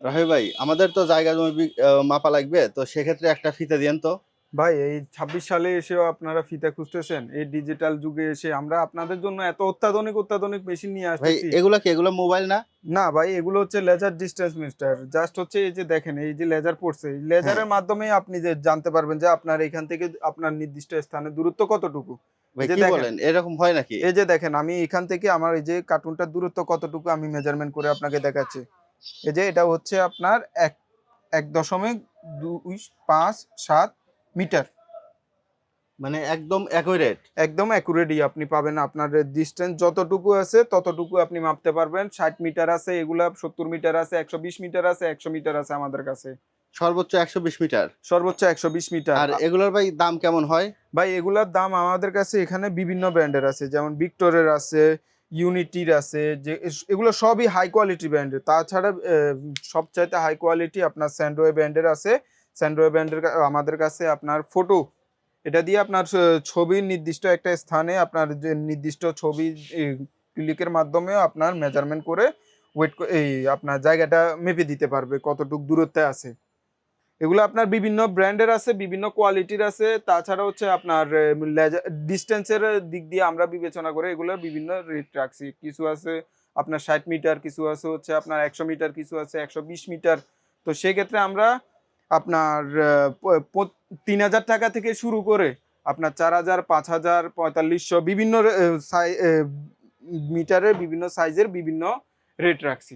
রাহিব ভাই, আমাদের তো জায়গা জমি মাপা লাগবে, তো সেক্ষেত্রে একটা ফিতে দিয়েন তো। ভাই এই ২৬ সালে এসেও আপনারা ফিতা খুঁজতেছেন? এই ডিজিটাল যুগে এসে আমরা আপনাদের জন্য এত অত্যাধুনিক অত্যাধুনিক মেশিন নিয়ে ভাই আসতেছি। এগুলা কি, এগুলো মোবাইল না? না ভাই, এগুলো হচ্ছে লেজার ডিসটেন্স মিটার। জাস্ট হচ্ছে এই যে দেখেন, এই যে লেজার পড়ছে, এই হ্যাঁ লেজারের মাধ্যমে আপনি যে জানতে পারবেন যে আপনার এখান থেকে আপনার নির্দিষ্ট স্থানের দূরত্ব কতটুকু। এই ভাই, যে কি দেখেন, বলেন, এরকম হয় নাকি? এই যে দেখেন আমি এখান থেকে আমার এই যে কার্টুনটার দূরত্ব কতটুকু আমি মেজারমেন্ট করে আপনাকে দেখাচ্ছি। এই যে এটা হচ্ছে আপনার ১.২৫৭ মিটার। মানে একদম অ্যাকুরেট? একদম অ্যাকুরেটই আপনি পাবেন। আপনার ডিসটেন্স যতটুকু আছে ততটুকু আপনি মাপতে পারবেন। ৬০ মিটার আছে, এগুলা ৭০ মিটার আছে, ১২০ মিটার আছে, ১০০ মিটার আছে আমাদের কাছে। সর্বোচ্চ ১২০ মিটার? সর্বোচ্চ ১২০ মিটার। আর এগুলোর ভাই দাম কেমন হয়? ভাই এগুলার দাম আমাদের কাছে এখানে বিভিন্ন ব্র্যান্ডের আছে। যেমন ভিক্টরের আছে, ইউনিটির আছে, যে এগুলো সবই হাই কোয়ালিটি ব্র্যান্ডের। তাছাড়া সবচাইতে হাই কোয়ালিটি আপনার স্যান্ডওয়ে ব্র্যান্ডের আছে। স্যান্ডওয়ে ব্র্যান্ডের আমাদের কাছে আপনার ফটো, এটা দিয়ে আপনার ছবির নির্দিষ্ট একটা স্থানে আপনার যে নির্দিষ্ট ছবি ক্লিকের মাধ্যমে আপনার মেজারমেন্ট করে এই আপনার জায়গাটা মেপে দিতে পারবে কতটুক দূরত্বে আছে। এগুলো আপনার বিভিন্ন ব্র্যান্ডের আছে, বিভিন্ন কোয়ালিটির আছে। তাছাড়া হচ্ছে আপনার ডিসটেন্সের দিক দিয়ে আমরা বিবেচনা করে এগুলোর বিভিন্ন রেট রাখছি। কিছু আছে আপনার ৬০ মিটার, কিছু আছে হচ্ছে আপনার ১০০ মিটার, কিছু আছে ১২০ মিটার। তো সেক্ষেত্রে আমরা আপনার ৩,০০০ টাকা থেকে শুরু করে আপনার ৪,০০০, ৫,০০০, ৪৫০০ বিভিন্ন মিটারের বিভিন্ন সাইজের বিভিন্ন রেট রাখছি।